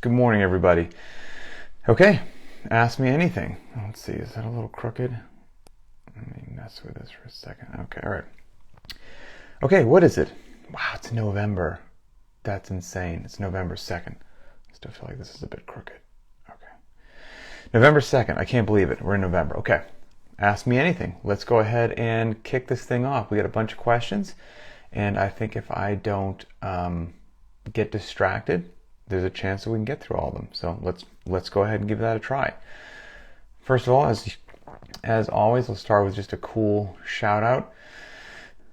Good morning, everybody. Okay, ask me anything. Let's see, is that a little crooked? Let me mess with this for a second. Okay, all right. Okay, what is it? Wow, it's November. That's insane. It's November 2nd. I still feel like this is a bit crooked. Okay. November 2nd. I can't believe it. We're in November. Okay. Ask me anything. Let's go ahead and kick this thing off. We got a bunch of questions, and I think if I don't get distracted, there's a chance that we can get through all of them. So let's go ahead and give that a try. First of all, as always, I'll start with just a cool shout out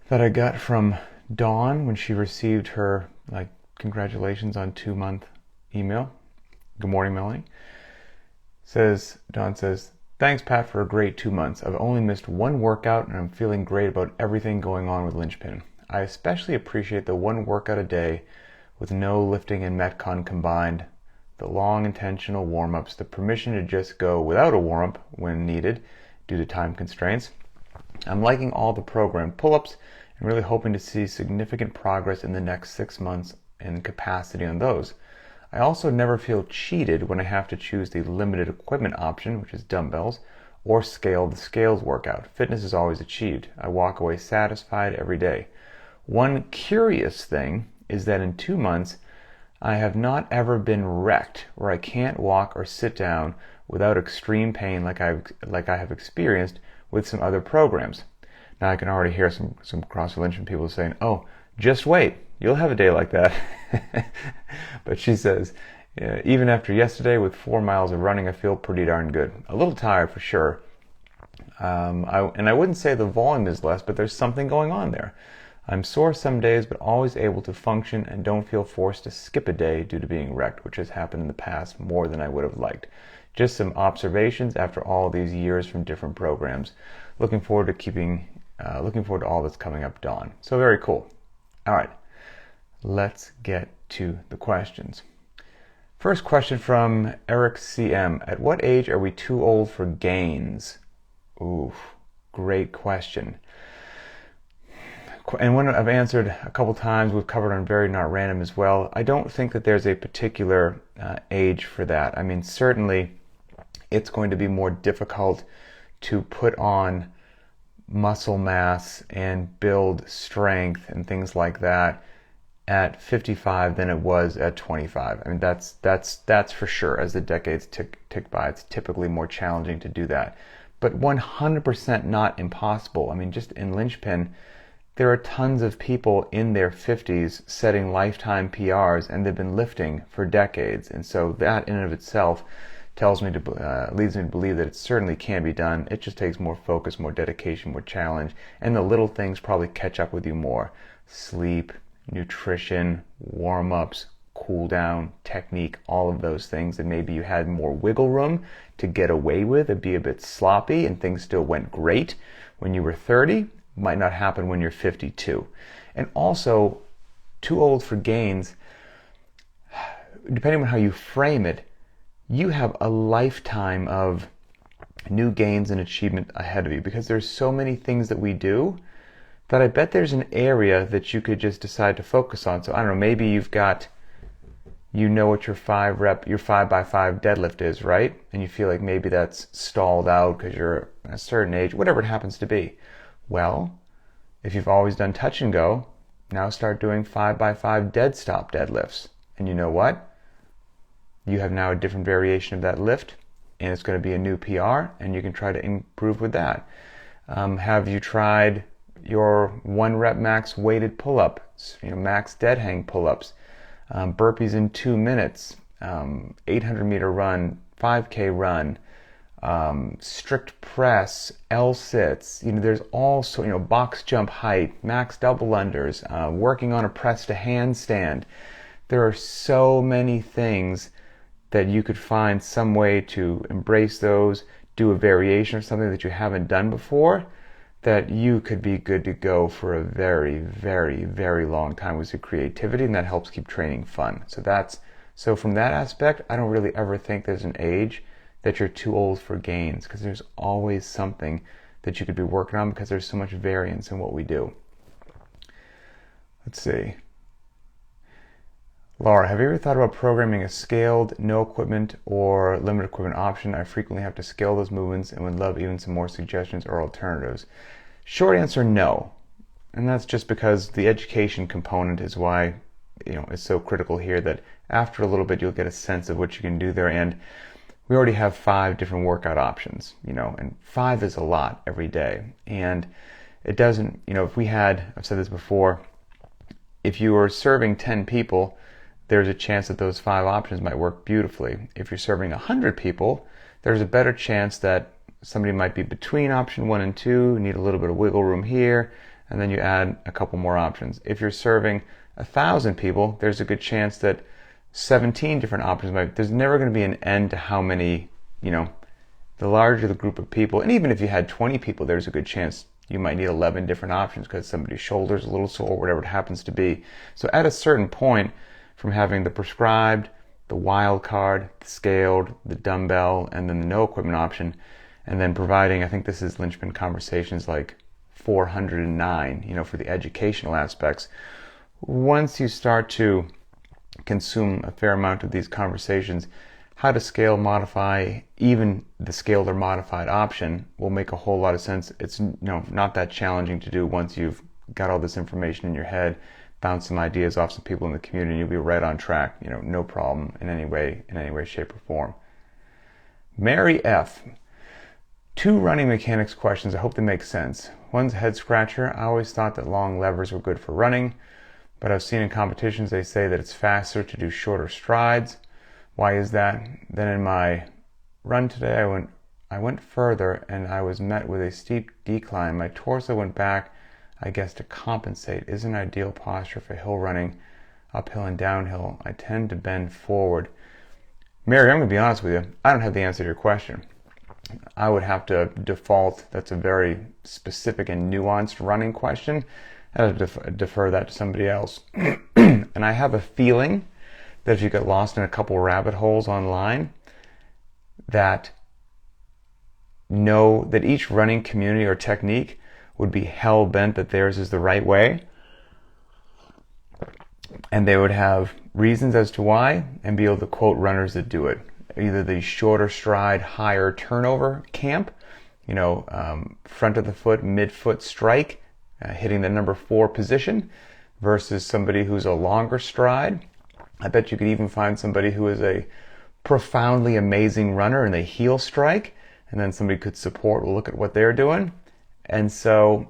that I got from Dawn when she received her congratulations on 2-month email. Good morning, Melanie. Dawn says, thanks, Pat, for a great 2 months. I've only missed one workout and I'm feeling great about everything going on with Lynchpin. I especially appreciate the one workout a day with no lifting and Metcon combined, the long intentional warm-ups, the permission to just go without a warm-up when needed due to time constraints. I'm liking all the programmed pull-ups and really hoping to see significant progress in the next 6 months in capacity on those. I also never feel cheated when I have to choose the limited equipment option, which is dumbbells, or scale the scales workout. Fitness is always achieved. I walk away satisfied every day. One curious thing is that in 2 months, I have not ever been wrecked where I can't walk or sit down without extreme pain like I have experienced with some other programs. Now I can already hear some CrossFit Lynchpin people saying, oh, just wait, you'll have a day like that. But she says, even after yesterday with 4 miles of running, I feel pretty darn good. A little tired for sure. I wouldn't say the volume is less, but there's something going on there. I'm sore some days, but always able to function and don't feel forced to skip a day due to being wrecked, which has happened in the past more than I would have liked. Just some observations after all these years from different programs. Looking forward to all that's coming up, Dawn. So very cool. All right, let's get to the questions. First question from Eric CM. At what age are we too old for gains? Ooh, great question. And one I've answered a couple times, we've covered on Very Not Random as well. I don't think that there's a particular age for that. I mean, certainly it's going to be more difficult to put on muscle mass and build strength and things like that at 55 than it was at 25. I mean, that's for sure. As the decades tick by, it's typically more challenging to do that. But 100% not impossible. I mean, just in Lynchpin, there are tons of people in their 50s setting lifetime PRs, and they've been lifting for decades. And so that in and of itself leads me to believe that it certainly can be done. It just takes more focus, more dedication, more challenge, and the little things probably catch up with you more. Sleep, nutrition, warm-ups, cool down, technique, all of those things that maybe you had more wiggle room to get away with and be a bit sloppy and things still went great when you were 30. Might not happen when you're 52. And also, too old for gains, depending on how you frame it, you have a lifetime of new gains and achievement ahead of you because there's so many things that we do that I bet there's an area that you could just decide to focus on. So I don't know, maybe you know what your 5x5 deadlift is, right? And you feel like maybe that's stalled out because you're at a certain age, whatever it happens to be. Well, if you've always done touch and go, now start doing 5x5 dead stop deadlifts. And you know what? You have now a different variation of that lift, and it's going to be a new PR, and you can try to improve with that. Have you tried your 1 rep max weighted pull-ups, max dead hang pull-ups, burpees in 2 minutes, 800 meter run, 5K run, strict press, L-sits, there's also, box jump height, max double unders, working on a press to handstand. There are so many things that you could find some way to embrace those, do a variation of something that you haven't done before, that you could be good to go for a very, very, very long time with your creativity, and that helps keep training fun. So from that aspect, I don't really ever think there's an age that you're too old for gains, because there's always something that you could be working on because there's so much variance in what we do. Let's see. Laura, have you ever thought about programming a scaled, no equipment, or limited equipment option? I frequently have to scale those movements and would love even some more suggestions or alternatives. Short answer, no. And that's just because the education component is why it's so critical here, that after a little bit you'll get a sense of what you can do there. And we already have 5 different workout options, and 5 is a lot every day. And it doesn't, if we had, I've said this before, if you were serving 10 people, there's a chance that those 5 options might work beautifully. If you're serving 100 people, there's a better chance that somebody might be between option 1 and 2, need a little bit of wiggle room here, and then you add a couple more options. If you're serving 1,000 people, there's a good chance that 17 different options there's never going to be an end to how many, the larger the group of people, and even if you had 20 people, there's a good chance you might need 11 different options because somebody's shoulder's a little sore, whatever it happens to be. So at a certain point, from having the prescribed, the wild card, the scaled, the dumbbell, and then the no equipment option, and then providing, I think this is Linchpin Conversations like 409, for the educational aspects. Once you start to consume a fair amount of these conversations, how to scale, modify, even the scaled or modified option will make a whole lot of sense. It's not that challenging to do once you've got all this information in your head, bounce some ideas off some people in the community, and you'll be right on track, no problem in any way, shape, or form. Mary F. 2 running mechanics questions. I hope they make sense. One's a head scratcher. I always thought that long levers were good for running, but I've seen in competitions they say that it's faster to do shorter strides. Why is that? Then in my run today, I went further and I was met with a steep decline. My torso went back, I guess, to compensate. Isn't ideal posture for hill running, uphill and downhill. I tend to bend forward. Mary, I'm going to be honest with you. I don't have the answer to your question. I would have to default. That's a very specific and nuanced running question. I have to defer that to somebody else. And I have a feeling that if you get lost in a couple rabbit holes online, that know that each running community or technique would be hell-bent that theirs is the right way, and they would have reasons as to why and be able to quote runners that do it. Either the shorter stride, higher turnover camp, front of the foot, mid-foot strike, hitting the number 4 position, versus somebody who's a longer stride. I bet you could even find somebody who is a profoundly amazing runner and they heel strike, and then somebody could support, look at what they're doing. And so,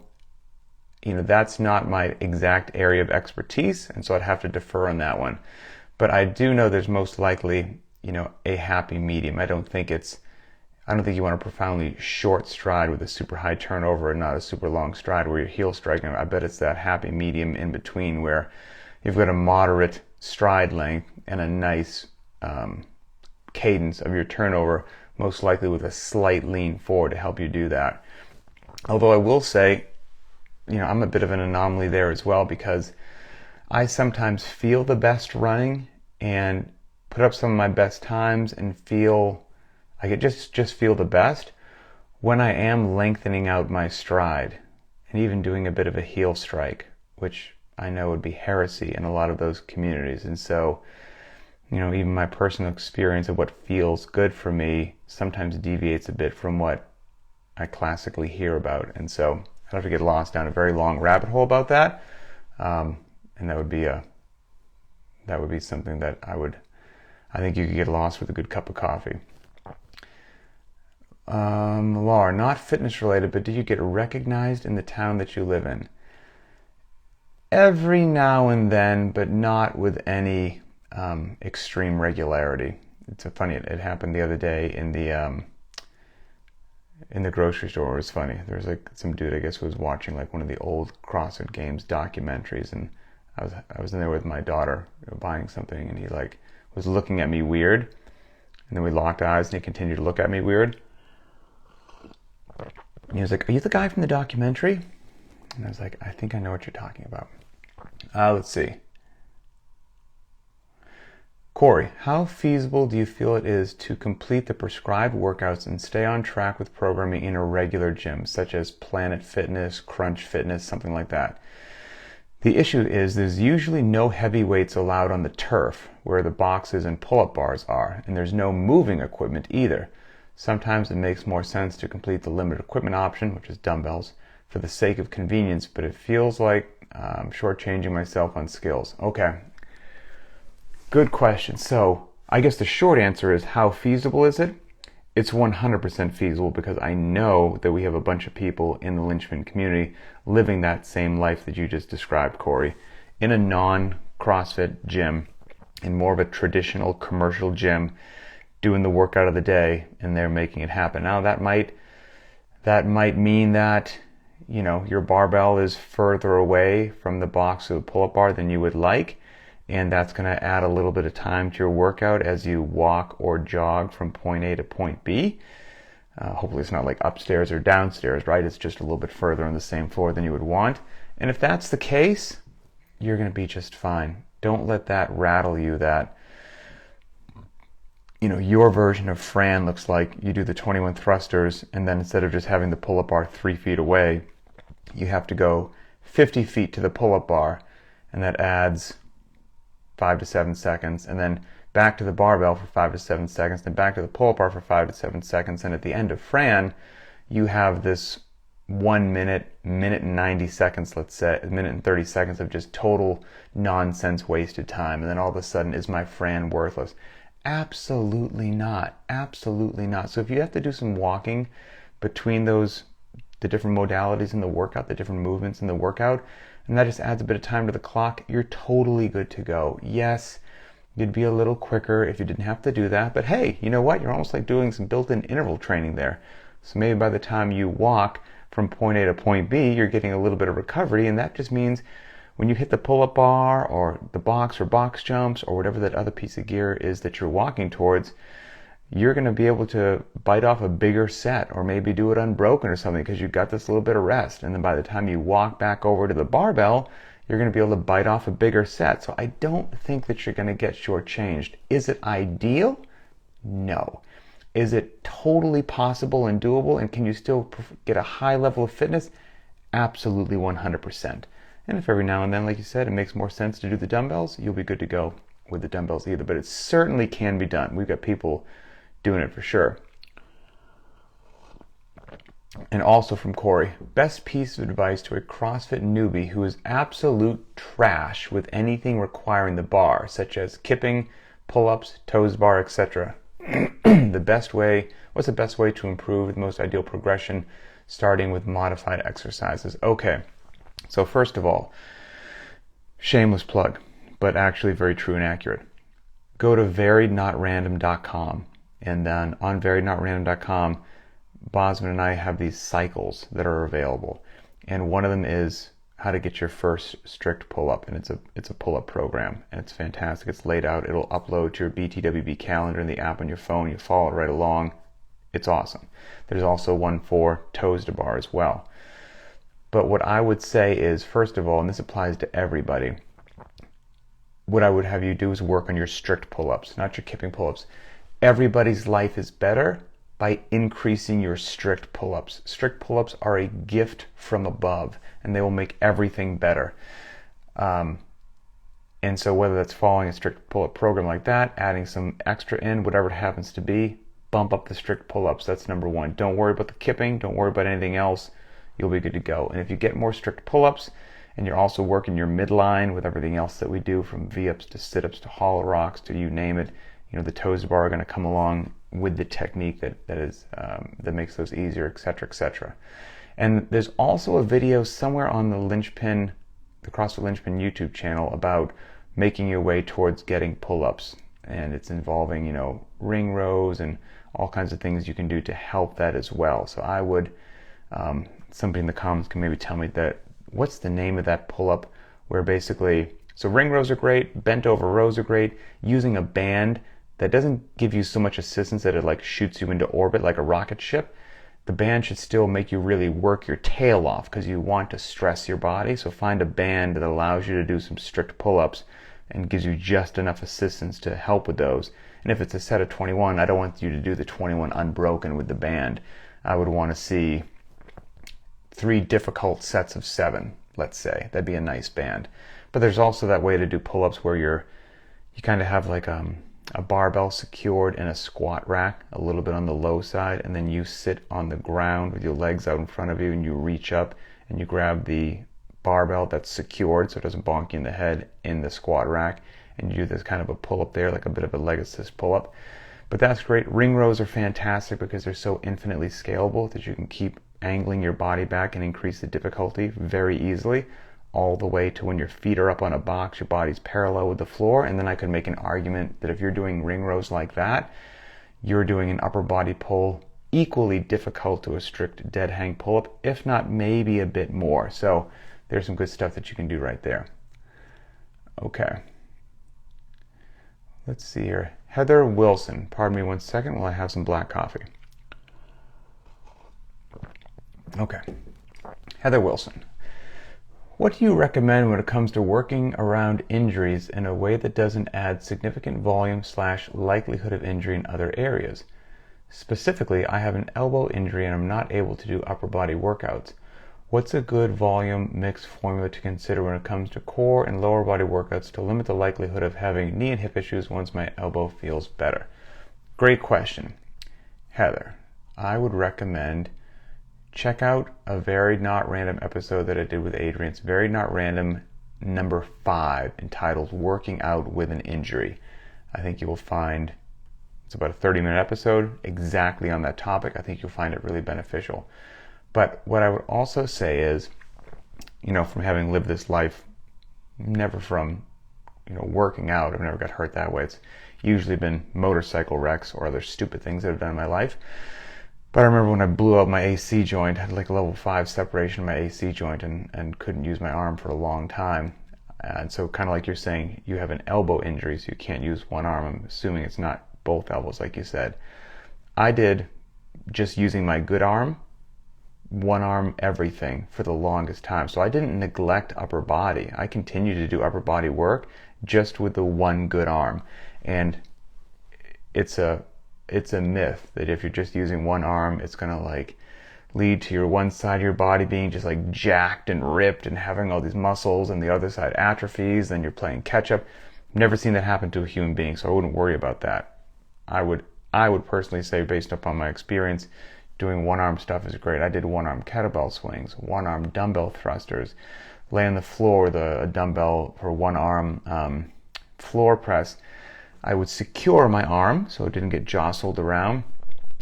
that's not my exact area of expertise, and so I'd have to defer on that one. But I do know there's most likely, a happy medium. I don't think you want a profoundly short stride with a super high turnover and not a super long stride where you're heel striking. I bet it's that happy medium in between where you've got a moderate stride length and a nice cadence of your turnover, most likely with a slight lean forward to help you do that. Although I will say, I'm a bit of an anomaly there as well, because I sometimes feel the best running and put up some of my best times and I could just feel the best when I am lengthening out my stride and even doing a bit of a heel strike, which I know would be heresy in a lot of those communities. And so, even my personal experience of what feels good for me sometimes deviates a bit from what I classically hear about. And so I'd have to get lost down a very long rabbit hole about that. And that would be something that I think you could get lost with a good cup of coffee. Laura, not fitness related, but do you get recognized in the town that you live in? Every now and then, but not with any extreme regularity. It's funny. It happened the other day in the grocery store. It was funny. There was some dude, I guess, who was watching one of the old CrossFit Games documentaries, and I was in there with my daughter buying something, and he was looking at me weird, and then we locked eyes, and he continued to look at me weird. And he was like, "Are you the guy from the documentary?" And I was like, "I think I know what you're talking about." Let's see. Corey, how feasible do you feel it is to complete the prescribed workouts and stay on track with programming in a regular gym, such as Planet Fitness, Crunch Fitness, something like that? The issue is there's usually no heavy weights allowed on the turf where the boxes and pull-up bars are, and there's no moving equipment either. Sometimes it makes more sense to complete the limited equipment option, which is dumbbells, for the sake of convenience, but it feels like I'm shortchanging myself on skills. Okay, good question. So I guess the short answer is, how feasible is it? It's 100% feasible, because I know that we have a bunch of people in the Lynchpin community living that same life that you just described, Corey, in a non-CrossFit gym, in more of a traditional commercial gym, doing the workout of the day, and they're making it happen. Now that might mean that, you know, your barbell is further away from the box or the pull-up bar than you would like, and that's going to add a little bit of time to your workout as you walk or jog from point A to point B. Hopefully it's not like upstairs or downstairs, right? It's just a little bit further on the same floor than you would want. And if that's the case, you're going to be just fine. Don't let that rattle you, that, you know, your version of Fran looks like you do the 21 thrusters, and then instead of just having the pull-up bar 3 feet away, you have to go 50 feet to the pull-up bar, and that adds 5 to 7 seconds, and then back to the barbell for 5 to 7 seconds, then back to the pull-up bar for 5 to 7 seconds, and at the end of Fran, you have this 1 minute, minute and 90 seconds, let's say, a minute and 30 seconds of just total nonsense wasted time, and then all of a sudden, is my Fran worthless? Absolutely not. Absolutely not. So if you have to do some walking between the different modalities in the workout, the different movements in the workout, and that just adds a bit of time to the clock, you're totally good to go. Yes, you'd be a little quicker if you didn't have to do that, but hey, you know what? You're almost like doing some built-in interval training there. So maybe by the time you walk from point A to point B, you're getting a little bit of recovery, and that just means when you hit the pull-up bar or the box or box jumps or whatever that other piece of gear is that you're walking towards, you're going to be able to bite off a bigger set, or maybe do it unbroken or something, because you've got this little bit of rest. And then by the time you walk back over to the barbell, you're going to be able to bite off a bigger set. So I don't think that you're going to get shortchanged. Is it ideal? No. Is it totally possible and doable? And can you still get a high level of fitness? Absolutely 100%. And if every now and then, like you said, it makes more sense to do the dumbbells, you'll be good to go with the dumbbells either. But it certainly can be done. We've got people doing it for sure. And also from Corey, best piece of advice to a CrossFit newbie who is absolute trash with anything requiring the bar, such as kipping, pull-ups, toes bar, etc. What's the best way to improve the most ideal progression, starting with modified exercises? Okay, so first of all, shameless plug, but actually very true and accurate. Go to variednotrandom.com. And then on variednotrandom.com, Bosman and I have these cycles that are available. And one of them is how to get your first strict pull-up. And it's a pull-up program. And it's fantastic. It's laid out. It'll upload to your BTWB calendar in the app on your phone. You follow it right along. It's awesome. There's also one for toes to bar as well. But what I would say is, first of all, and this applies to everybody, what I would have you do is work on your strict pull-ups, not your kipping pull-ups. Everybody's life is better by increasing your strict pull-ups. Strict pull-ups are a gift from above, and they will make everything better. And so whether that's following a strict pull-up program like that, adding some extra in, whatever it happens to be, bump up the strict pull-ups. That's number one. Don't worry about the kipping. Don't worry about anything else. You'll be good to go. And if you get more strict pull-ups, and you're also working your midline with everything else that we do, from V-ups to sit-ups to hollow rocks to you name it, you know, the toes bar are going to come along with the technique that makes those easier, etc., etc. And there's also a video somewhere on the CrossFit Lynchpin YouTube channel about making your way towards getting pull-ups, and it's involving, you know, ring rows and all kinds of things you can do to help that as well. So I would, somebody in the comments can maybe tell me what's the name of that pull-up where basically, so ring rows are great, bent over rows are great, using a band that doesn't give you so much assistance that it like shoots you into orbit like a rocket ship. The band should still make you really work your tail off because you want to stress your body. So find a band that allows you to do some strict pull-ups and gives you just enough assistance to help with those. And if it's a set of 21, I don't want you to do the 21 unbroken with the band. I would want to see 3 difficult sets of 7, let's say. That'd be a nice band. But there's also that way to do pull-ups where you kind of have like a barbell secured in a squat rack, a little bit on the low side, and then you sit on the ground with your legs out in front of you, and you reach up and you grab the barbell that's secured so it doesn't bonk you in the head in the squat rack, and you do this kind of a pull-up there, like a bit of a leg assist pull-up. But that's great. Ring rows are fantastic because they're so infinitely scalable that you can keep angling your body back and increase the difficulty very easily, all the way to when your feet are up on a box, your body's parallel with the floor. And then I could make an argument that if you're doing ring rows like that, you're doing an upper body pull equally difficult to a strict dead hang pull-up, if not maybe a bit more. So there's some good stuff that you can do right there. Okay. Let's see here. Heather Wilson. Pardon me one second while I have some black coffee. Okay. Heather Wilson. What do you recommend when it comes to working around injuries in a way that doesn't add significant volume / likelihood of injury in other areas? Specifically, I have an elbow injury and I'm not able to do upper body workouts. What's a good volume mix formula to consider when it comes to core and lower body workouts to limit the likelihood of having knee and hip issues once my elbow feels better? Great question. Heather, I would recommend check out a Varied Not Random episode that I did with Adrian. It's Varied Not Random number 5, entitled Working Out with an Injury. I think you will find it's about a 30-minute episode exactly on that topic. I think you'll find it really beneficial. But what I would also say is, from having lived this life, never from, working out, I've never got hurt that way. It's usually been motorcycle wrecks or other stupid things that I've done in my life. But I remember when I blew out my AC joint, I had like a level 5 separation of my AC joint and couldn't use my arm for a long time. And so kind of like you're saying, you have an elbow injury, so you can't use one arm. I'm assuming it's not both elbows, like you said. I did, just using my good arm, one arm everything for the longest time. So I didn't neglect upper body. I continued to do upper body work just with the one good arm. And it's a myth that if you're just using one arm, it's going to lead to your one side of your body being just jacked and ripped and having all these muscles, and the other side atrophies, then you're playing catch up. Never seen that happen to a human being, so I wouldn't worry about that. I would personally say, based upon my experience, doing one arm stuff is great. I did one arm kettlebell swings, one arm dumbbell thrusters, lay on the floor with a dumbbell for one arm floor press. I would secure my arm so it didn't get jostled around.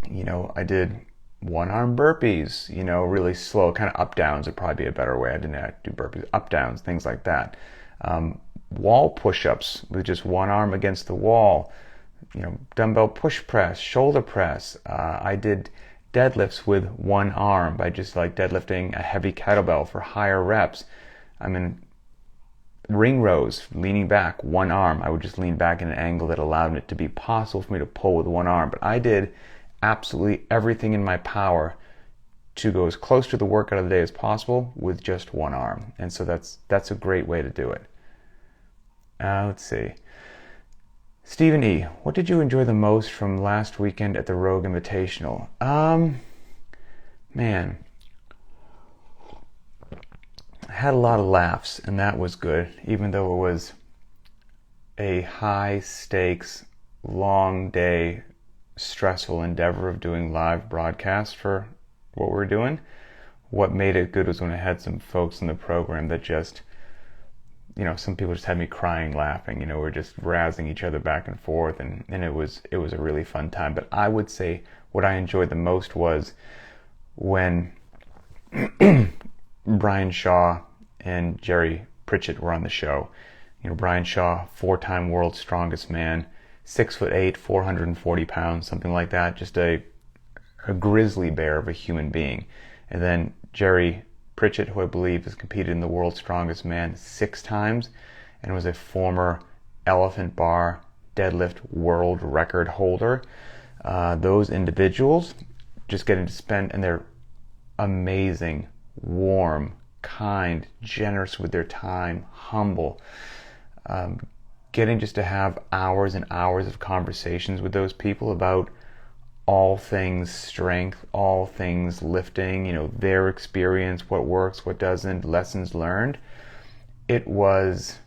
I did one arm burpees, really slow, kind of up downs would probably be a better way. I didn't have to do burpees, up downs, things like that. Wall push-ups with just one arm against the wall, dumbbell push press, shoulder press. I did deadlifts with one arm by just deadlifting a heavy kettlebell for higher reps. Ring rows, leaning back, one arm. I would just lean back in an angle that allowed it to be possible for me to pull with one arm. But I did absolutely everything in my power to go as close to the workout of the day as possible with just one arm. And so that's a great way to do it. Let's see. Stephen E., what did you enjoy the most from last weekend at the Rogue Invitational? Man, I had a lot of laughs, and that was good, even though it was a high-stakes, long day, stressful endeavor of doing live broadcasts for what we're doing. What made it good was when I had some folks in the program that just, some people just had me crying, laughing. We're just razzing each other back and forth, and it was a really fun time. But I would say what I enjoyed the most was when Brian Shaw and Jerry Pritchett were on the show. Brian Shaw, 4-time world's strongest man, 6'8", 440 pounds, something like that. Just a grizzly bear of a human being. And then Jerry Pritchett, who I believe has competed in the world's strongest man 6 times and was a former elephant bar deadlift world record holder. Those individuals just getting to spend, and they're amazing, warm, kind, generous with their time, humble. Getting just to have hours and hours of conversations with those people about all things strength, all things lifting, their experience, what works, what doesn't, lessons learned. It was,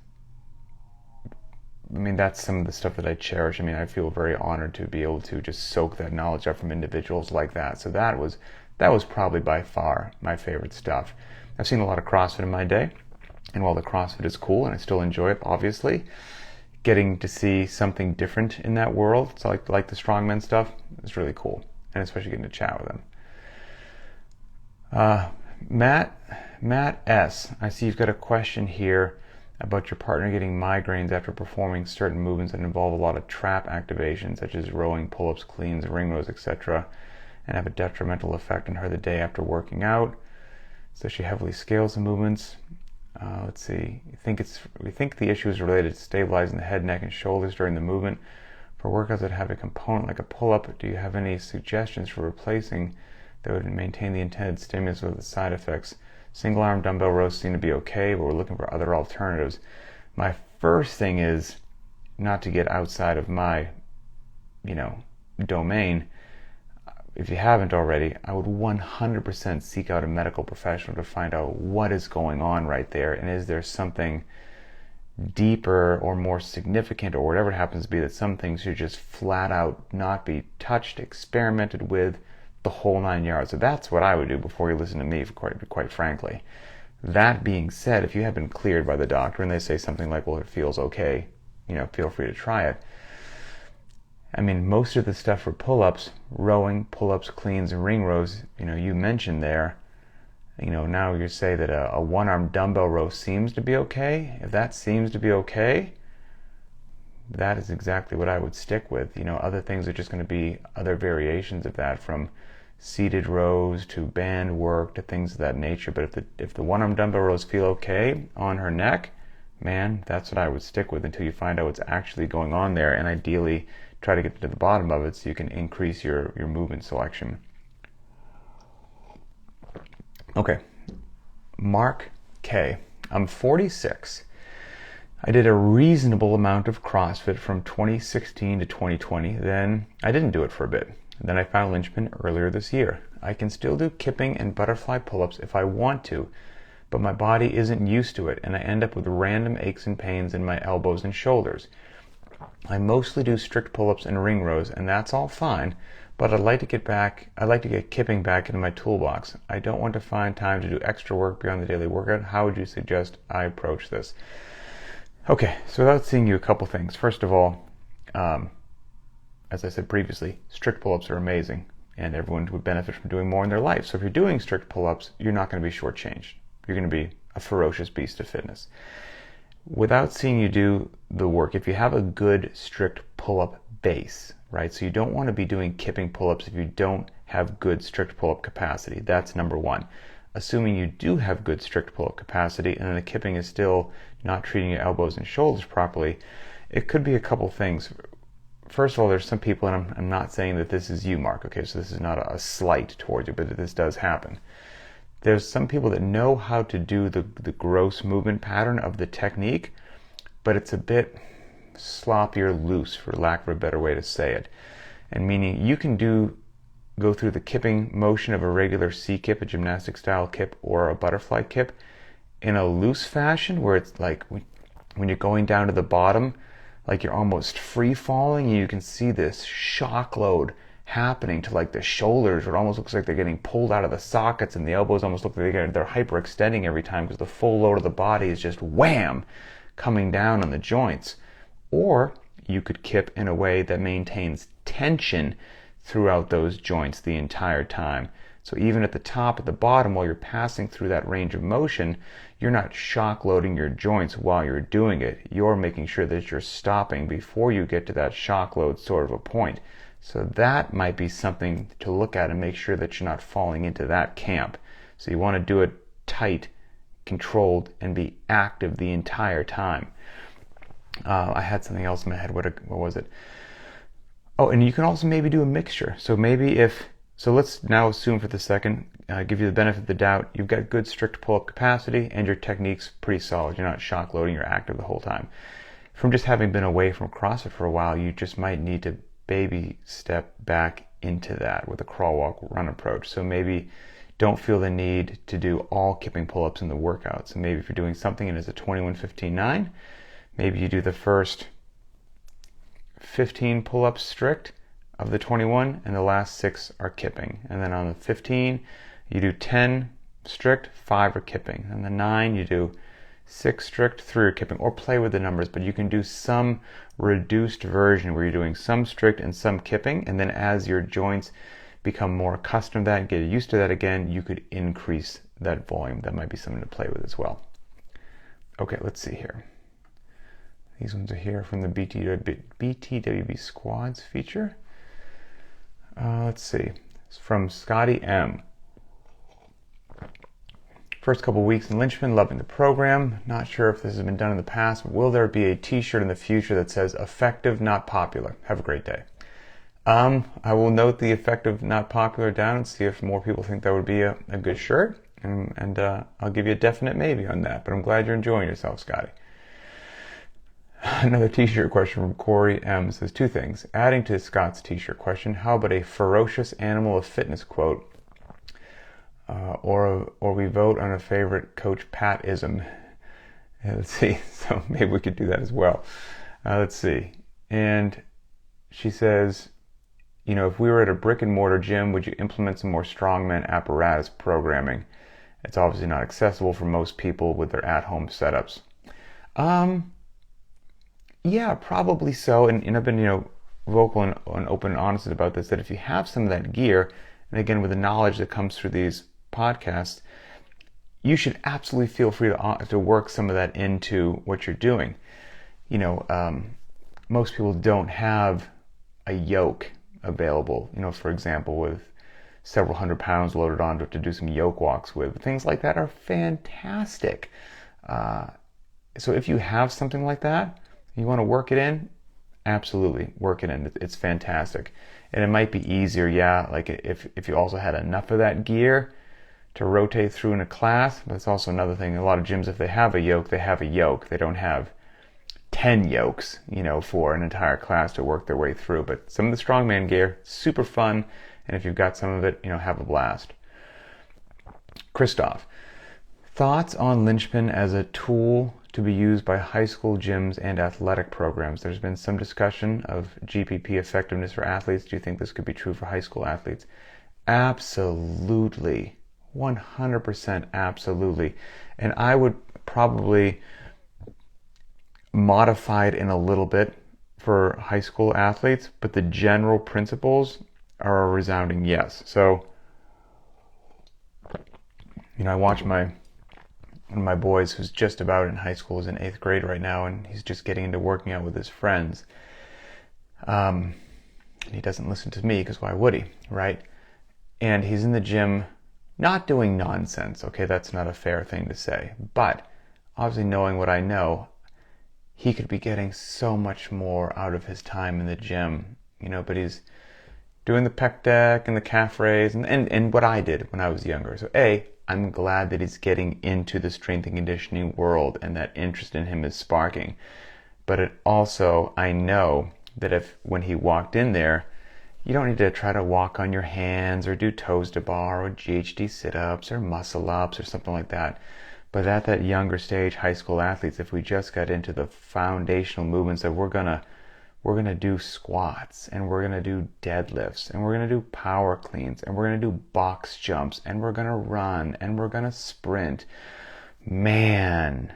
that's some of the stuff that I cherish. I feel very honored to be able to just soak that knowledge up from individuals like that. So that was probably by far my favorite stuff. I've seen a lot of CrossFit in my day, and while the CrossFit is cool and I still enjoy it, obviously, getting to see something different in that world, it's like the strongman stuff, is really cool, and especially getting to chat with them. Matt S., I see you've got a question here about your partner getting migraines after performing certain movements that involve a lot of trap activation, such as rowing, pull-ups, cleans, ring rows, etc., and have a detrimental effect on her the day after working out. So she heavily scales the movements. Let's see. We think the issue is related to stabilizing the head, neck, and shoulders during the movement. For workouts that have a component like a pull-up, do you have any suggestions for replacing that would maintain the intended stimulus without the side effects? Single-arm dumbbell rows seem to be okay, but we're looking for other alternatives. My first thing is not to get outside of my, domain. If you haven't already, I would 100% seek out a medical professional to find out what is going on right there, and is there something deeper or more significant, or whatever it happens to be, that some things should just flat out not be touched, experimented with, the whole 9 yards. So that's what I would do before you listen to me, quite frankly. That being said, if you have been cleared by the doctor and they say something like, well, it feels okay, feel free to try it. Most of the stuff for pull-ups, rowing, pull-ups, cleans, and ring rows, you mentioned there, now you say that a one-arm dumbbell row seems to be okay. If that seems to be okay, that is exactly what I would stick with. Other things are just going to be other variations of that, from seated rows to band work to things of that nature. But if the one-arm dumbbell rows feel okay on her neck, man, that's what I would stick with until you find out what's actually going on there, and ideally try to get to the bottom of it so you can increase your movement selection. Okay, Mark K. I'm 46. I did a reasonable amount of CrossFit from 2016 to 2020. Then I didn't do it for a bit. Then I found Lynchpin earlier this year. I can still do kipping and butterfly pull-ups if I want to, but my body isn't used to it, and I end up with random aches and pains in my elbows and shoulders. I mostly do strict pull-ups and ring rows, and that's all fine, but I'd like to get kipping back into my toolbox. I don't want to find time to do extra work beyond the daily workout. How would you suggest I approach this? Okay, so without seeing you, a couple things. First of all, as I said previously, strict pull-ups are amazing, and everyone would benefit from doing more in their life. So if you're doing strict pull-ups, you're not going to be shortchanged. You're going to be a ferocious beast of fitness. Without seeing you do the work, if you have a good strict pull-up base, right? So you don't want to be doing kipping pull-ups if you don't have good strict pull-up capacity. That's number one. Assuming you do have good strict pull-up capacity and then the kipping is still not treating your elbows and shoulders properly, it could be a couple things. First of all, there's some people, and I'm not saying that this is you, Mark, okay, so this is not a slight towards you, but this does happen. There's some people that know how to do the gross movement pattern of the technique, but it's a bit sloppier loose, for lack of a better way to say it. And meaning you can go through the kipping motion of a regular C kip, a gymnastic style kip, or a butterfly kip in a loose fashion, where it's like when you're going down to the bottom, like you're almost free falling, and you can see this shock load happening to like the shoulders, where it almost looks like they're getting pulled out of the sockets, and the elbows almost look like they're hyperextending every time, because the full load of the body is just wham coming down on the joints. Or you could kip in a way that maintains tension throughout those joints the entire time. So even at the top, at the bottom, while you're passing through that range of motion, you're not shock loading your joints while you're doing it. You're making sure that you're stopping before you get to that shock load sort of a point. So that might be something to look at and make sure that you're not falling into that camp. So you want to do it tight, controlled, and be active the entire time. I had something else in my head. What was it? Oh, and you can also maybe do a mixture. So let's now assume for the second, give you the benefit of the doubt, you've got good strict pull-up capacity and your technique's pretty solid. You're not shock loading, you're active the whole time. From just having been away from CrossFit for a while, you just might need to baby step back into that with a crawl, walk, run approach. So maybe don't feel the need to do all kipping pull-ups in the workout. So maybe if you're doing something and it's a 21-15-9, maybe you do the first 15 pull-ups strict of the 21 and the last 6 are kipping. And then on the 15, you do 10 strict, 5 are kipping. And the 9, you do 6 strict, 3 are kipping, or play with the numbers, but you can do some reduced version where you're doing some strict and some kipping, and then as your joints become more accustomed to that and get used to that again, you could increase that volume. That might be something to play with as well. Okay, let's see here. These ones are here from the BTWB Squads feature. Let's see. It's from Scotty M. First couple weeks in Lynchpin, loving the program. Not sure if this has been done in the past. Will there be a t-shirt in the future that says effective, not popular? Have a great day. I will note the effective, not popular down and see if more people think that would be a good shirt. And I'll give you a definite maybe on that. But I'm glad you're enjoying yourself, Scotty. Another t-shirt question from Corey M. says 2 things. Adding to Scott's t-shirt question, how about a ferocious animal of fitness quote? Or we vote on a favorite Coach Pat-ism. Let's see. So maybe we could do that as well. Let's see. And she says, you know, if we were at a brick and mortar gym, would you implement some more strongman apparatus programming? It's obviously not accessible for most people with their at-home setups. Yeah, probably so. And I've been, vocal and open and honest about this, that if you have some of that gear, and again, with the knowledge that comes through these podcasts, you should absolutely feel free to work some of that into what you're doing. Most people don't have a yoke available, for example, with several 100 pounds loaded onto it to do some yoke walks with. Things like that are fantastic. So if you have something like that, you want to work it in, absolutely work it in. It's fantastic. And it might be easier, like if you also had enough of that gear to rotate through in a class. But it's also another thing. A lot of gyms, if they have a yoke, they have a yoke. They don't have 10 yokes, for an entire class to work their way through. But some of the strongman gear, super fun. And if you've got some of it, have a blast. Christoph, thoughts on Lynchpin as a tool to be used by high school gyms and athletic programs? There's been some discussion of GPP effectiveness for athletes. Do you think this could be true for high school athletes? Absolutely. 100% absolutely. And I would probably modify it in a little bit for high school athletes, but the general principles are a resounding yes. So, I watch one of my boys who's just about in high school, is in 8th grade right now, and he's just getting into working out with his friends. And he doesn't listen to me, because why would he, right? And he's in the gym not doing nonsense. Okay, that's not a fair thing to say. But obviously, knowing what I know, he could be getting so much more out of his time in the gym, but he's doing the pec deck and the calf raise and what I did when I was younger. So I'm glad that he's getting into the strength and conditioning world and that interest in him is sparking. But it also, I know that when he walked in there, you don't need to try to walk on your hands or do toes to bar or GHD sit-ups or muscle-ups or something like that. But at that younger stage, high school athletes, if we just got into the foundational movements that we're gonna do squats, and we're gonna do deadlifts, and we're gonna do power cleans, and we're gonna do box jumps, and we're gonna run, and we're gonna sprint, man,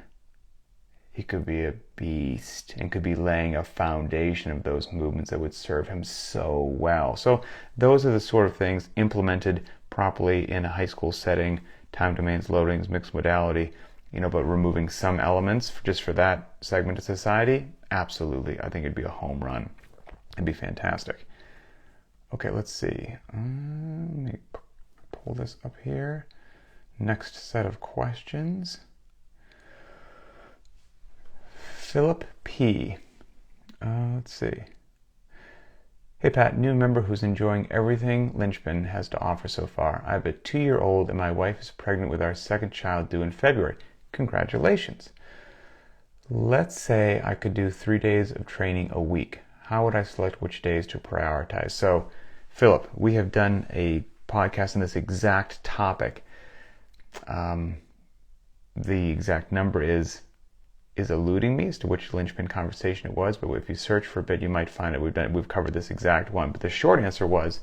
he could be a beast and could be laying a foundation of those movements that would serve him so well. So those are the sort of things implemented properly in a high school setting, time domains, loadings, mixed modality, but removing some elements just for that segment of society, absolutely. I think it'd be a home run. It'd be fantastic. Okay, let's see. Let me pull this up here. Next set of questions. Philip P. Let's see. Hey Pat, new member who's enjoying everything Lynchpin has to offer so far. I have a 2-year-old and my wife is pregnant with our second child due in February. Congratulations. Let's say I could do 3 days of training a week. How would I select which days to prioritize? So Philip, we have done a podcast on this exact topic. The exact number is eluding me as to which Linchpin conversation it was, but if you search for a bit, you might find it. We've covered this exact one. But the short answer was,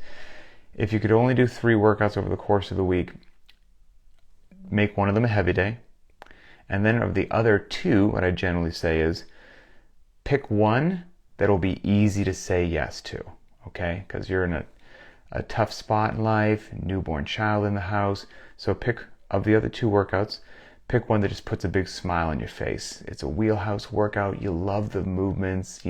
if you could only do 3 workouts over the course of the week, make one of them a heavy day. And then of the other 2, what I generally say is, pick one that'll be easy to say yes to, okay? Because you're in a tough spot in life, newborn child in the house. So pick, of the other 2 workouts, pick one that just puts a big smile on your face. It's a wheelhouse workout. You love the movements.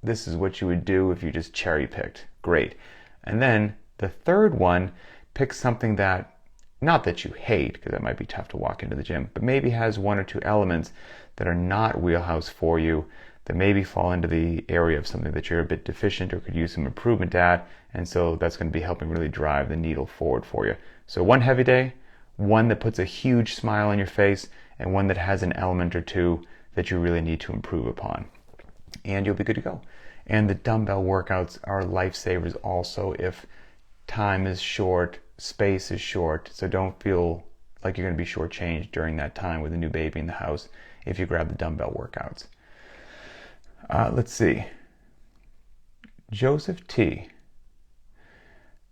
This is what you would do if you just cherry picked. Great. And then the third one, pick something that, not that you hate, because that might be tough to walk into the gym, but maybe has 1 or 2 elements that are not wheelhouse for you, that maybe fall into the area of something that you're a bit deficient or could use some improvement at. And so that's going to be helping really drive the needle forward for you. So 1 heavy day, 1 that puts a huge smile on your face, and 1 that has an element or 2 that you really need to improve upon. And you'll be good to go. And the dumbbell workouts are lifesavers also if time is short, space is short. So don't feel like you're going to be shortchanged during that time with a new baby in the house if you grab the dumbbell workouts. Let's see. Joseph T.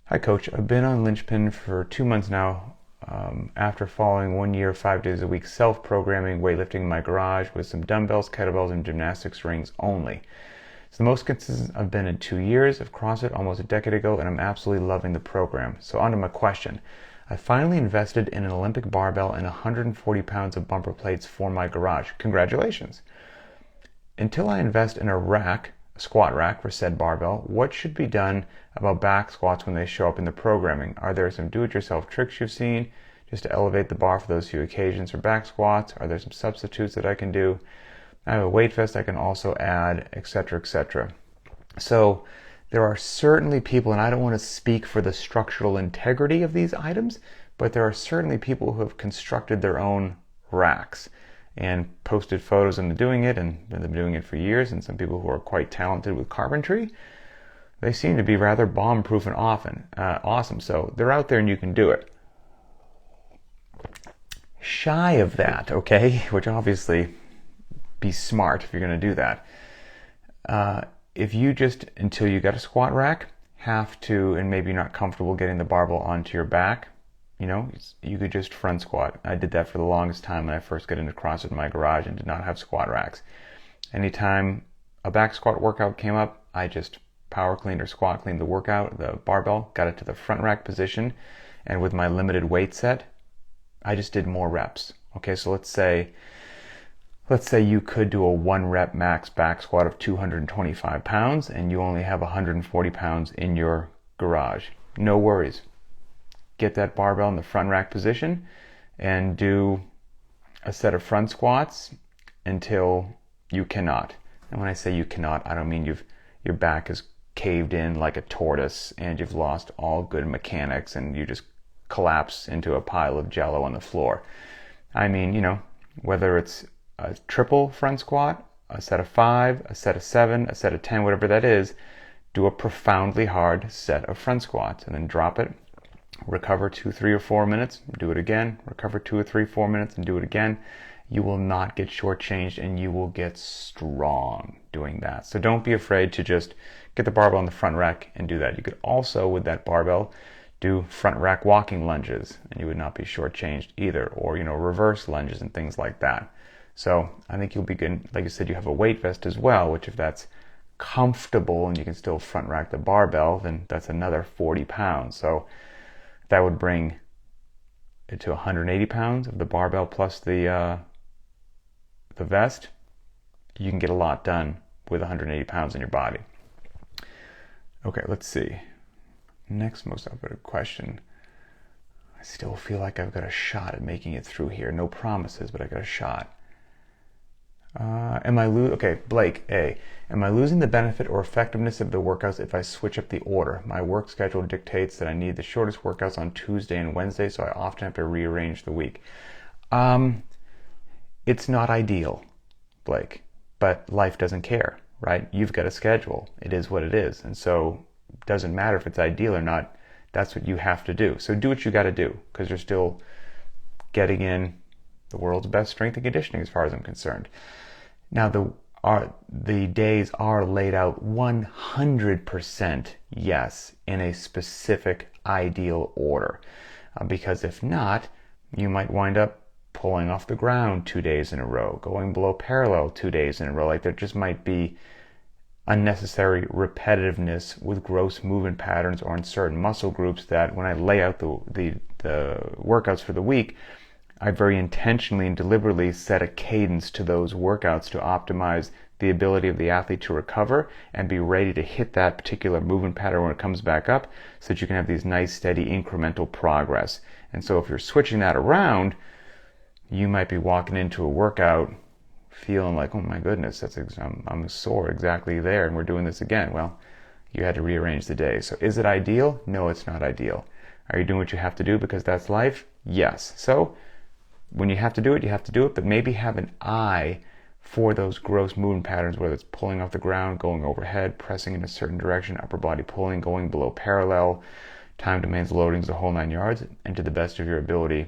Hi, Coach. I've been on Lynchpin for 2 months now. After following 1 year, 5 days a week self-programming weightlifting in my garage with some dumbbells, kettlebells, and gymnastics rings only. It's the most consistent I've been in 2 years of CrossFit almost a decade ago, and I'm absolutely loving the program. So on to my question. I finally invested in an Olympic barbell and 140 pounds of bumper plates for my garage. Congratulations. Until I invest in a squat rack for said barbell, what should be done about back squats when they show up in the programming? Are there some do-it-yourself tricks you've seen just to elevate the bar for those few occasions for back squats? Are there some substitutes that I can do? I have a weight vest I can also add, etc., etc. So there are certainly people, and I don't want to speak for the structural integrity of these items, but there are certainly people who have constructed their own racks and posted photos of them doing it, and they've been doing it for years, and some people who are quite talented with carpentry. They seem to be rather bomb-proof and awesome. So they're out there and you can do it. Shy of that, okay, which obviously be smart if you're going to do that. If you just, until you get a squat rack, have to, and maybe you're not comfortable getting the barbell onto your back, you could just front squat. I did that for the longest time when I first got into CrossFit in my garage and did not have squat racks. Anytime a back squat workout came up, I just power cleaned or squat cleaned the barbell, got it to the front rack position, and with my limited weight set, I just did more reps. Okay, so let's say you could do a 1 rep max back squat of 225 pounds and you only have 140 pounds in your garage. No worries. Get that barbell in the front rack position and do a set of front squats until you cannot. And when I say you cannot, I don't mean your back is caved in like a tortoise and you've lost all good mechanics and you just collapse into a pile of jello on the floor. I mean, whether it's a triple front squat, a set of 5, a set of 7, a set of 10, whatever that is, do a profoundly hard set of front squats and then drop it, recover 2, 3, or 4 minutes, do it again, recover 2 or 3, 4 minutes and do it again. You will not get shortchanged and you will get strong doing that. So don't be afraid to just get the barbell on the front rack and do that. You could also, with that barbell, do front rack walking lunges and you would not be shortchanged either, or reverse lunges and things like that. So I think you'll be good. Like I said, you have a weight vest as well, which if that's comfortable and you can still front rack the barbell, then that's another 40 pounds. So that would bring it to 180 pounds of the barbell plus the vest. You can get a lot done with 180 pounds in your body. Okay, let's see. Next most upvoted question. I still feel like I've got a shot at making it through here. No promises, but I got a shot. Blake A. Am I losing the benefit or effectiveness of the workouts if I switch up the order? My work schedule dictates that I need the shortest workouts on Tuesday and Wednesday, so I often have to rearrange the week. It's not ideal, Blake, but life doesn't care, right? You've got a schedule. It is what it is. And so doesn't matter if it's ideal or not. That's what you have to do. So do what you got to do, because you're still getting in the world's best strength and conditioning as far as I'm concerned. Now, the days are laid out 100% yes in a specific ideal order. Because if not, you might wind up pulling off the ground 2 days in a row, going below parallel 2 days in a row. Like, there just might be unnecessary repetitiveness with gross movement patterns or in certain muscle groups that when I lay out the workouts for the week, I very intentionally and deliberately set a cadence to those workouts to optimize the ability of the athlete to recover and be ready to hit that particular movement pattern when it comes back up, so that you can have these nice, steady, incremental progress. And so if you're switching that around, you might be walking into a workout feeling like, oh my goodness, I'm sore exactly there, and we're doing this again. Well, you had to rearrange the day. So is it ideal? No, it's not ideal. Are you doing what you have to do because that's life? Yes. So when you have to do it, you have to do it, but maybe have an eye for those gross movement patterns, whether it's pulling off the ground, going overhead, pressing in a certain direction, upper body pulling, going below parallel, time demands loadings, the whole 9 yards, and to the best of your ability,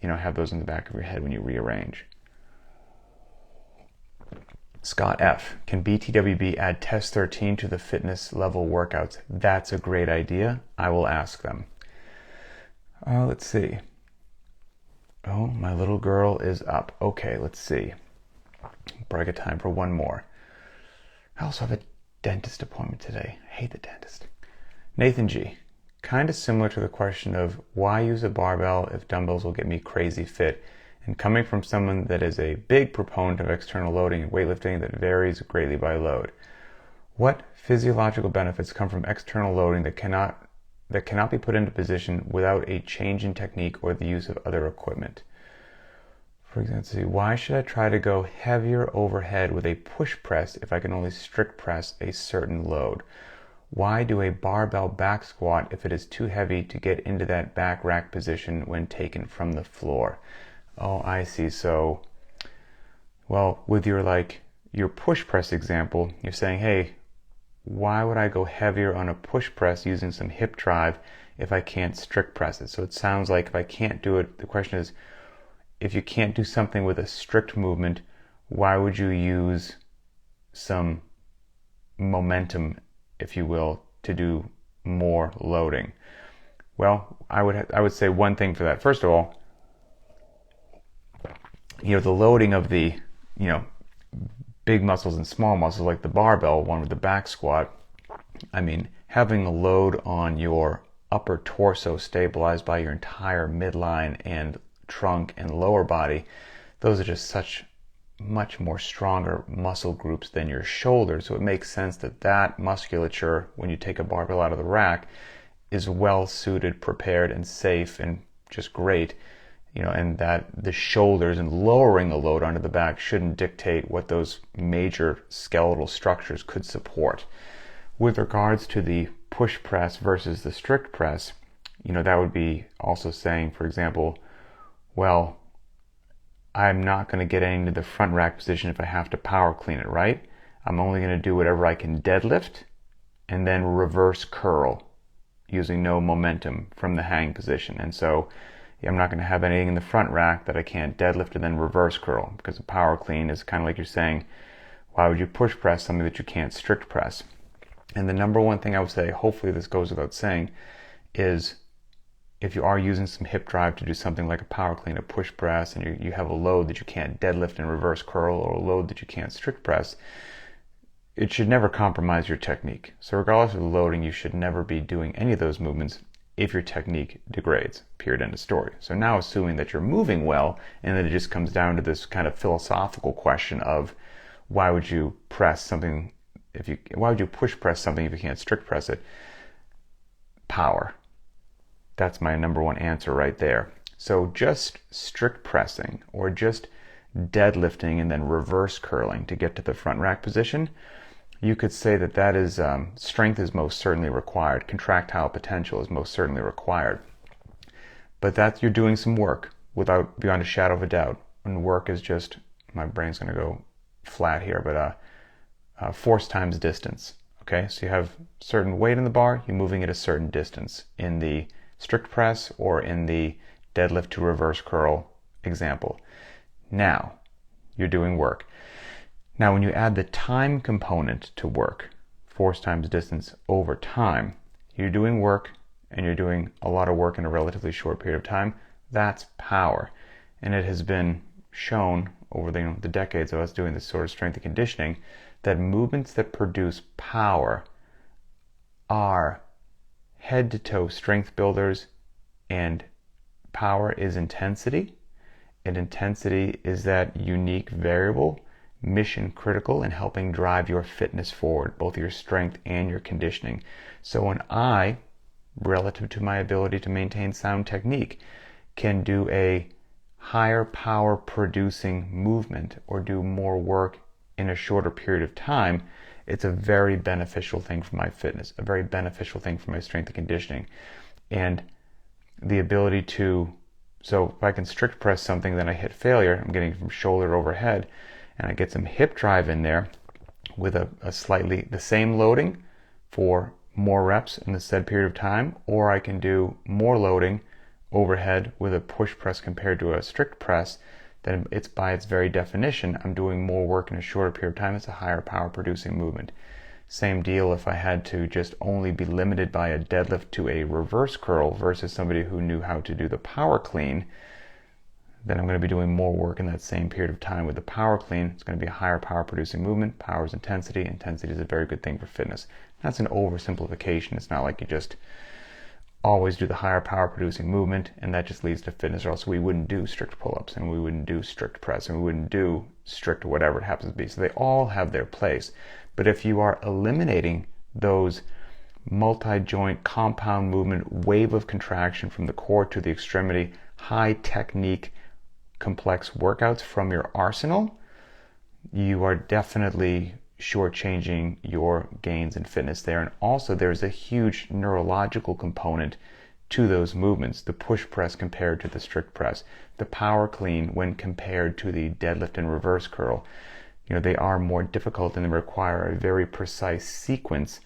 have those in the back of your head when you rearrange. Scott F. Can BTWB add test 13 to the fitness level workouts? That's a great idea. I will ask them. Let's see. Oh, my little girl is up. Okay, let's see. Break a time for one more. I also have a dentist appointment today. I hate the dentist. Nathan G. Kind of similar to the question of why use a barbell if dumbbells will get me crazy fit. And coming from someone that is a big proponent of external loading and weightlifting that varies greatly by load, what physiological benefits come from external loading that cannot be put into position without a change in technique or the use of other equipment? For example, why should I try to go heavier overhead with a push press if I can only strict press a certain load? Why do a barbell back squat if it is too heavy to get into that back rack position when taken from the floor? Oh, I see. So, well, with your push press example, you're saying, hey, why would I go heavier on a push press using some hip drive if I can't strict press it? So it sounds like if I can't do it, the question is, if you can't do something with a strict movement, why would you use some momentum, if you will, to do more loading? Well, I would say one thing for that. First of all, the loading of the, big muscles and small muscles, like the barbell one with the back squat, having a load on your upper torso stabilized by your entire midline and trunk and lower body, those are just such much more stronger muscle groups than your shoulders. So it makes sense that musculature, when you take a barbell out of the rack, is well suited, prepared, and safe, and just great. And that the shoulders and lowering the load onto the back shouldn't dictate what those major skeletal structures could support. With regards to the push press versus the strict press, that would be also saying, for example, well, I'm not going to get into the front rack position if I have to power clean it, right? I'm only going to do whatever I can deadlift and then reverse curl using no momentum from the hang position. And so I'm not going to have anything in the front rack that I can't deadlift and then reverse curl, because a power clean is kind of like you're saying, why would you push press something that you can't strict press? And the number one thing I would say, hopefully this goes without saying, is if you are using some hip drive to do something like a power clean, a push press, and you have a load that you can't deadlift and reverse curl, or a load that you can't strict press, it should never compromise your technique. So regardless of the loading, you should never be doing any of those movements if your technique degrades, period, end of story. So now, assuming that you're moving well, and then it just comes down to this kind of philosophical question of why would you push press something if you can't strict press it? Power. That's my number one answer right there. So just strict pressing or just deadlifting and then reverse curling to get to the front rack position, you could say that is strength is most certainly required. Contractile potential is most certainly required. But that you're doing some work beyond a shadow of a doubt. And work is just, my brain's going to go flat here, but force times distance. Okay, so you have certain weight in the bar, you're moving it a certain distance in the strict press or in the deadlift to reverse curl example. Now, you're doing work. Now, when you add the time component to work, force times distance over time, you're doing work and you're doing a lot of work in a relatively short period of time. That's power. And it has been shown over the decades of us doing this sort of strength and conditioning that movements that produce power are head to toe strength builders, and power is intensity, and intensity is that unique variable, mission critical in helping drive your fitness forward, both your strength and your conditioning. So when I, relative to my ability to maintain sound technique, can do a higher power producing movement or do more work in a shorter period of time, it's a very beneficial thing for my fitness, a very beneficial thing for my strength and conditioning. And the ability to, so if I can strict press something, then I hit failure, I'm getting from shoulder overhead, and I get some hip drive in there with a slightly the same loading for more reps in the said period of time, or I can do more loading overhead with a push press compared to a strict press, then it's by its very definition, I'm doing more work in a shorter period of time. It's a higher power producing movement. Same deal if I had to just only be limited by a deadlift to a reverse curl versus somebody who knew how to do the power clean, then I'm going to be doing more work in that same period of time with the power clean. It's going to be a higher power producing movement. Power is intensity. Intensity is a very good thing for fitness. That's an oversimplification. It's not like you just always do the higher power producing movement and that just leads to fitness, or else we wouldn't do strict pull-ups and we wouldn't do strict press and we wouldn't do strict whatever it happens to be. So they all have their place. But if you are eliminating those multi-joint compound movement wave of contraction from the core to the extremity, high technique, complex workouts from your arsenal, you are definitely shortchanging your gains in fitness there. And also there's a huge neurological component to those movements. The push press compared to the strict press, the power clean when compared to the deadlift and reverse curl. They are more difficult and they require a very precise sequence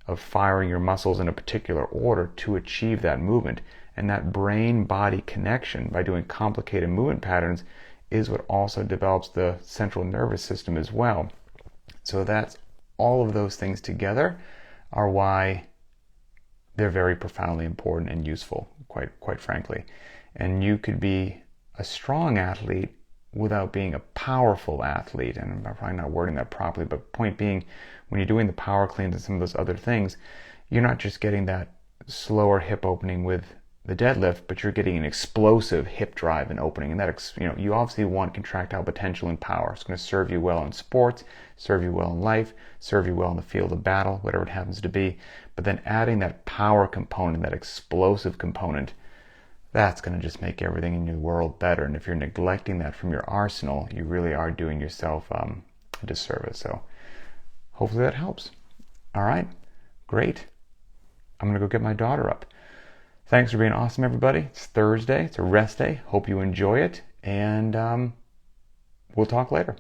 of firing your muscles in a particular order to achieve that movement. And that brain-body connection by doing complicated movement patterns is what also develops the central nervous system as well. So that's all of those things together are why they're very profoundly important and useful, quite frankly. And you could be a strong athlete without being a powerful athlete. And I'm probably not wording that properly, but point being, when you're doing the power cleans and some of those other things, you're not just getting that slower hip opening with the deadlift, but you're getting an explosive hip drive and opening. And that, you obviously want contractile potential and power. It's going to serve you well in sports, serve you well in life, serve you well in the field of battle, whatever it happens to be. But then adding that power component, that explosive component, that's going to just make everything in your world better. And if you're neglecting that from your arsenal, you really are doing yourself a disservice. So hopefully that helps. All right, great. I'm going to go get my daughter up. Thanks for being awesome, everybody. It's Thursday. It's a rest day. Hope you enjoy it. And we'll talk later.